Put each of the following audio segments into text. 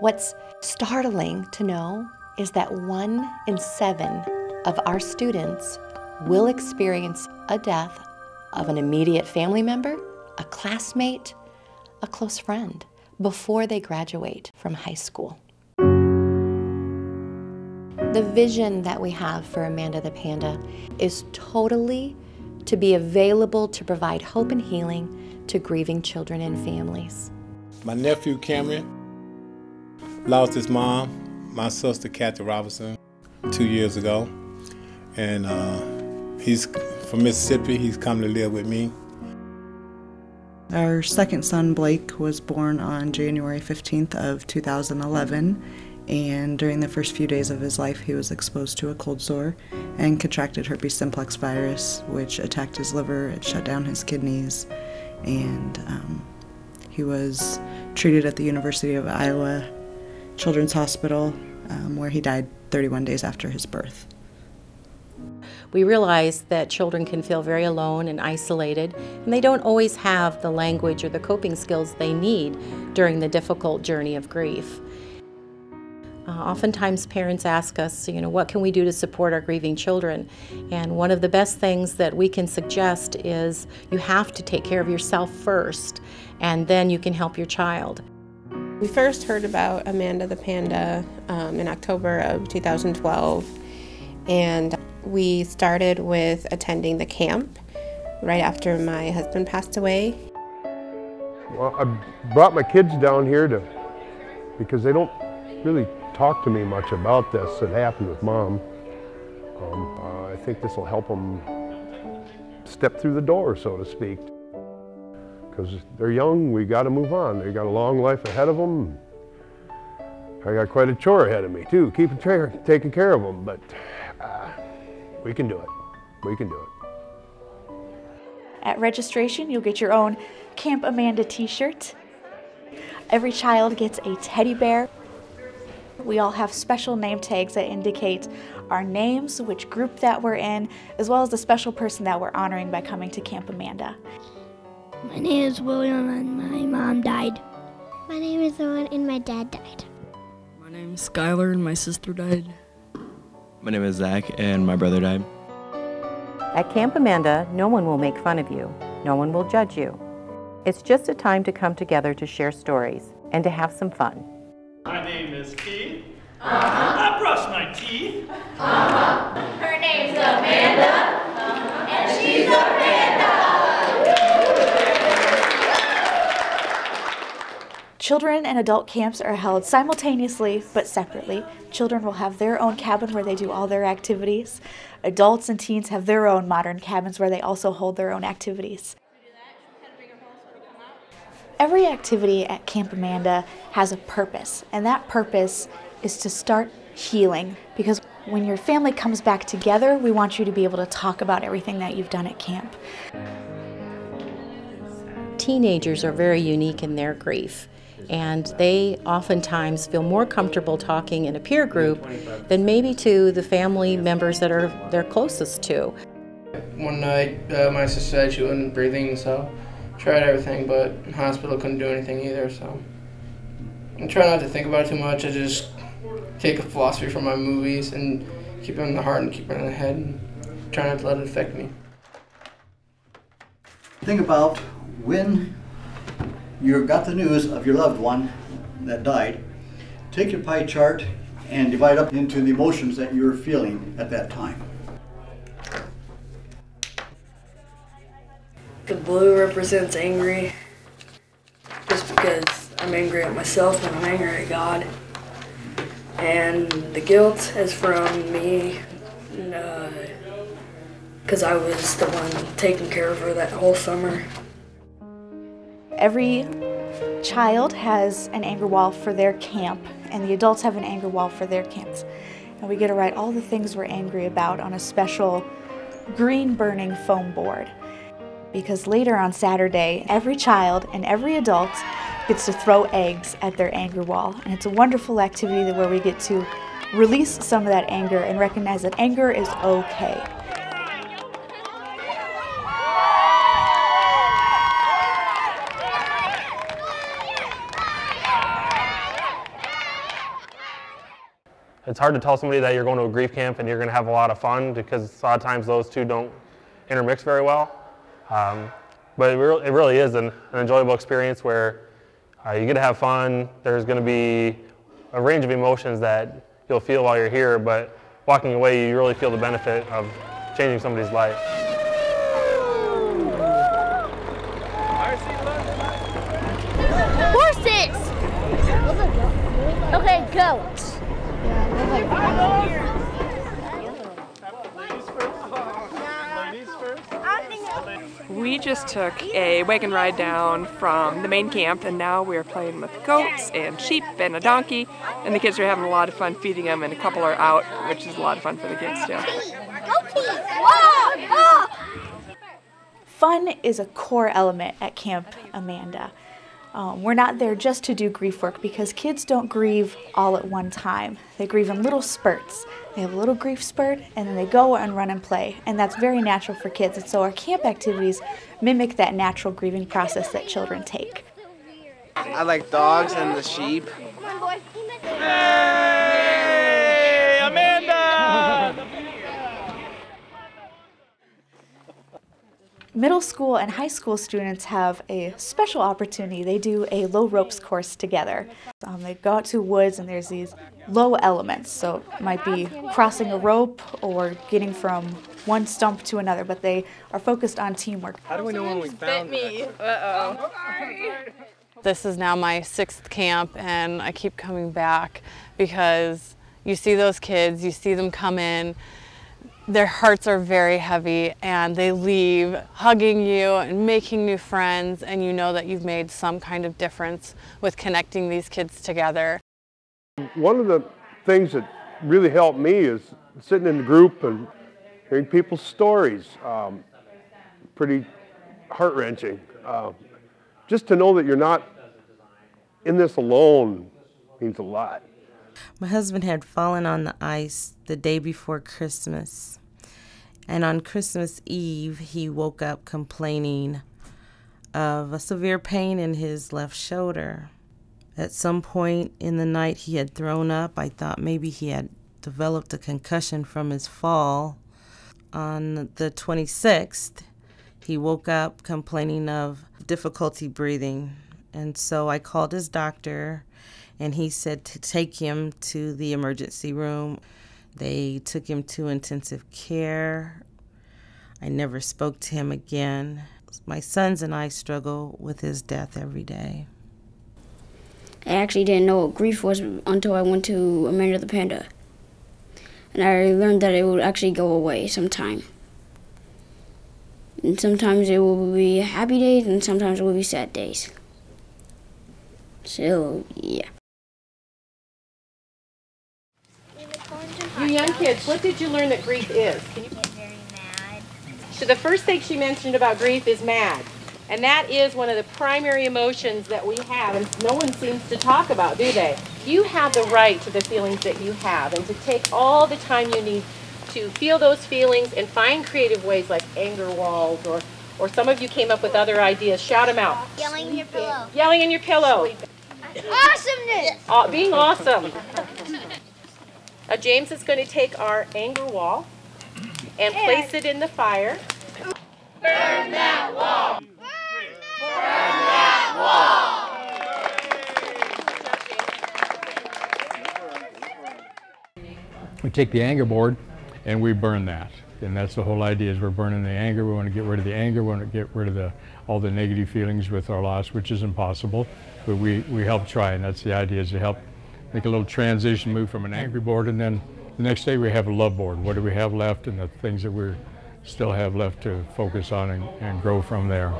What's startling to know is that 1 in 7 of our students will experience a death of an immediate family member, a classmate, a close friend before they graduate from high school. The vision that we have for Amanda the Panda is totally to be available to provide hope and healing to grieving children and families. My nephew Cameron lost his mom, my sister Kathy Robinson, 2 years ago. And he's from Mississippi. He's come to live with me. Our second son, Blake, was born on January 15th of 2011, and during the first few days of his life he was exposed to a cold sore and contracted herpes simplex virus, which attacked his liver, it shut down his kidneys, and he was treated at the University of Iowa Children's Hospital, where he died 31 days after his birth. We realize that children can feel very alone and isolated, and they don't always have the language or the coping skills they need during the difficult journey of grief. Oftentimes parents ask us, what can we do to support our grieving children? And one of the best things that we can suggest is you have to take care of yourself first, and then you can help your child. We first heard about Amanda the Panda in October of 2012, and we started with attending the camp right after my husband passed away. Well, I brought my kids down here because they don't really talk to me much about this that happened with Mom. I think this will help them step through the door, so to speak. Because they're young, we got to move on. They got a long life ahead of them. I got quite a chore ahead of me too, taking care of them, but we can do it. We can do it. At registration, you'll get your own Camp Amanda t-shirt. Every child gets a teddy bear. We all have special name tags that indicate our names, which group that we're in, as well as the special person that we're honoring by coming to Camp Amanda. My name is William and my mom died. My name is Owen and my dad died. My name is Skylar and my sister died. My name is Zach and my brother died. At Camp Amanda, no one will make fun of you. No one will judge you. It's just a time to come together to share stories and to have some fun. My name is Keith. I brush my teeth. Her name's Amanda. And she's a panda. Children and adult camps are held simultaneously but separately. Children will have their own cabin where they do all their activities. Adults and teens have their own modern cabins where they also hold their own activities. Every activity at Camp Amanda has a purpose, and that purpose is to start healing. Because when your family comes back together, we want you to be able to talk about everything that you've done at camp. Teenagers are very unique in their grief, and they oftentimes feel more comfortable talking in a peer group than maybe to the family members that are they're closest to. One night, my sister said she wasn't breathing, so tried everything, but in hospital couldn't do anything either, so I try not to think about it too much. I just take a philosophy from my movies and keep it in the heart and keep it in the head and try not to let it affect me. Think about when you got the news of your loved one that died. Take your pie chart and divide up into the emotions that you were feeling at that time. The blue represents angry, just because I'm angry at myself and I'm angry at God. And the guilt is from me, because I was the one taking care of her that whole summer. Every child has an anger wall for their camp, and the adults have an anger wall for their camps. And we get to write all the things we're angry about on a special green burning foam board. Because later on Saturday, every child and every adult gets to throw eggs at their anger wall. And it's a wonderful activity where we get to release some of that anger and recognize that anger is okay. It's hard to tell somebody that you're going to a grief camp and you're going to have a lot of fun, because a lot of times those two don't intermix very well. But it really is an enjoyable experience where you get to have fun. There's going to be a range of emotions that you'll feel while you're here, but walking away, you really feel the benefit of changing somebody's life. Horses! Okay, goats. We just took a wagon ride down from the main camp, and now we're playing with goats and sheep and a donkey, and the kids are having a lot of fun feeding them, and a couple are out, which is a lot of fun for the kids too. Fun is a core element at Camp Amanda. We're not there just to do grief work, because kids don't grieve all at one time. They grieve in little spurts. They have a little grief spurt, and then they go and run and play, and that's very natural for kids. And so our camp activities mimic that natural grieving process that children take. I like dogs and the sheep. Hey, Amanda! Middle school and high school students have a special opportunity. They do a low ropes course together. They go out to woods, and there's these low elements. So it might be crossing a rope or getting from one stump to another, but they are focused on teamwork. How do we know when we found me? Uh-oh. This is now my 6th camp, and I keep coming back because you see those kids, you see them come in, their hearts are very heavy, and they leave hugging you and making new friends, and you know that you've made some kind of difference with connecting these kids together. One of the things that really helped me is sitting in the group and hearing people's stories. Pretty heart-wrenching. Just to know that you're not in this alone means a lot. My husband had fallen on the ice the day before Christmas, and on Christmas Eve he woke up complaining of a severe pain in his left shoulder. At some point in the night he had thrown up. I thought maybe he had developed a concussion from his fall. On the 26th, he woke up complaining of difficulty breathing, and so I called his doctor, and he said to take him to the emergency room. They took him to intensive care. I never spoke to him again. My sons and I struggle with his death every day. I actually didn't know what grief was until I went to Amanda the Panda. And I learned that it would actually go away sometime. And sometimes it will be happy days, and sometimes it will be sad days. So, yeah. You young kids, what did you learn that grief is? Can you get very mad? So the first thing she mentioned about grief is mad. And that is one of the primary emotions that we have, and no one seems to talk about, do they? You have the right to the feelings that you have, and to take all the time you need to feel those feelings and find creative ways like anger walls, or some of you came up with other ideas. Shout them out. Yelling in your pillow. Yelling in your pillow. Awesomeness! Being awesome. Now James is going to take our anger wall and place it in the fire. Burn that wall! Burn that wall! We take the anger board and we burn that. And that's the whole idea, is we're burning the anger. We want to get rid of the anger. We want to get rid of all the negative feelings with our loss, which is impossible. But we help try, and that's the idea, is to help make a little transition, move from an angry board, and then the next day we have a love board. What do we have left, and the things that we still have left to focus on and grow from there.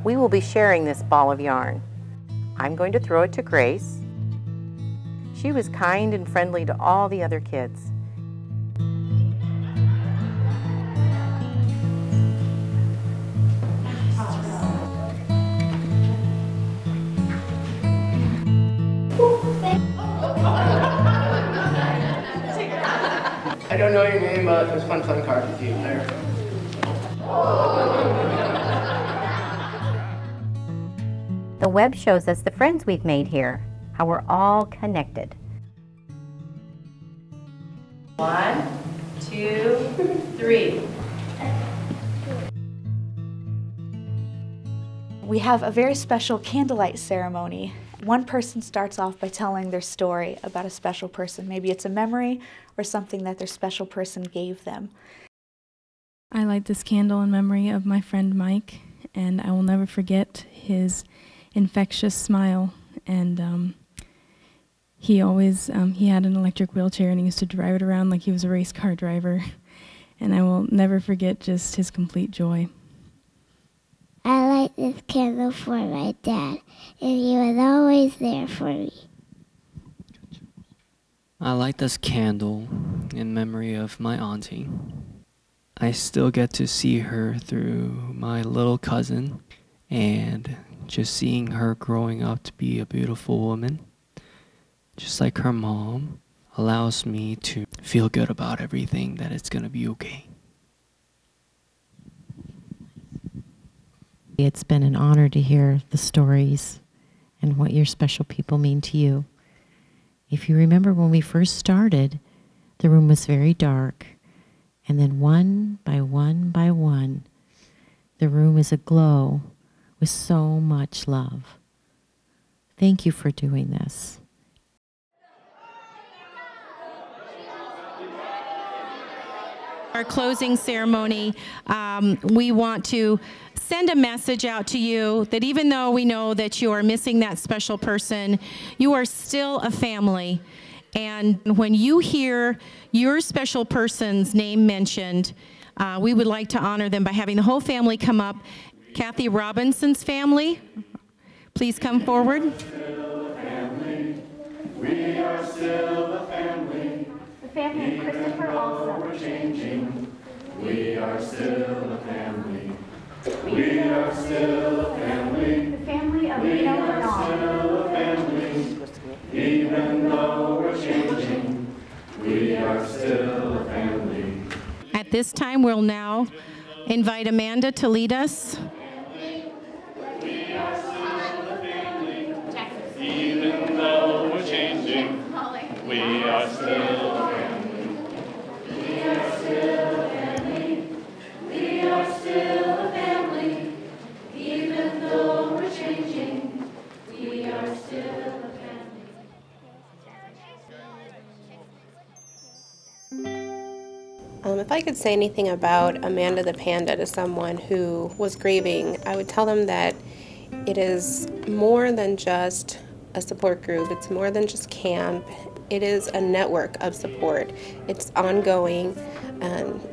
We will be sharing this ball of yarn. I'm going to throw it to Grace. She was kind and friendly to all the other kids. I don't know your name, but it was fun playing cards with you there. The web shows us the friends we've made here, how we're all connected. 1, 2, 3. We have a very special candlelight ceremony. One person starts off by telling their story about a special person. Maybe it's a memory or something that their special person gave them. I light this candle in memory of my friend Mike, and I will never forget his infectious smile. And he always, he had an electric wheelchair and he used to drive it around like he was a race car driver. And I will never forget just his complete joy. I light this candle for my dad, and he was always there for me. I light this candle in memory of my auntie. I still get to see her through my little cousin, and just seeing her growing up to be a beautiful woman, just like her mom, allows me to feel good about everything, that it's going to be okay. It's been an honor to hear the stories and what your special people mean to you. If you remember when we first started, the room was very dark, and then one by one, the room is aglow with so much love. Thank you for doing this. Our closing ceremony, we want to send a message out to you that even though we know that you are missing that special person, you are still a family. And when you hear your special person's name mentioned, we would like to honor them by having the whole family come up. Kathy Robinson's family, please come forward. We are still a family. The family of Christopher also. We're changing. We are still a family. We are still a family. The family of We are still a family. Even though we're changing, we are still a family. At this time, we'll now invite Amanda to lead us. We are still a family. Even though we're changing, we are still a family. We are still a family. We are still a family. Even though we're changing, we are still a family. If I could say anything about Amanda the Panda to someone who was grieving, I would tell them that it is more than just a support group. It's more than just camp. It is a network of support. It's ongoing.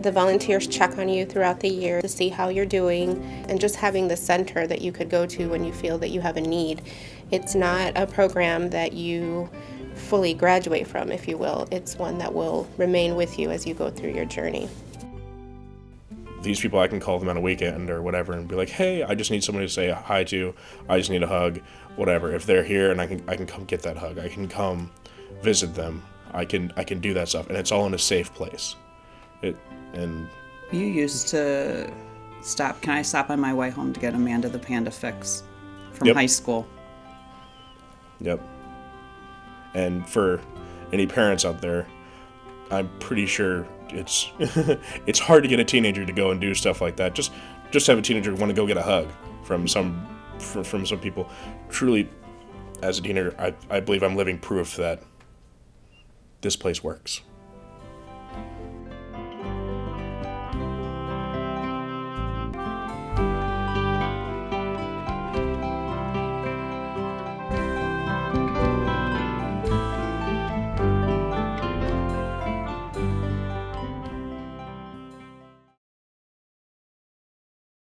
The volunteers check on you throughout the year to see how you're doing, and just having the center that you could go to when you feel that you have a need. It's not a program that you fully graduate from, if you will. It's one that will remain with you as you go through your journey. These people, I can call them on a weekend or whatever and be like, hey, I just need somebody to say hi to, I just need a hug, whatever. If they're here and I can come get that hug, I can come visit them, I can do that stuff, and it's all in a safe place. And you used to stop, can I stop on my way home to get Amanda the Panda fix from high school? Yep. And for any parents out there, I'm pretty sure it's it's hard to get a teenager to go and do stuff like that. Just have a teenager want to go get a hug from some people. Truly, as a teenager, I believe I'm living proof that this place works.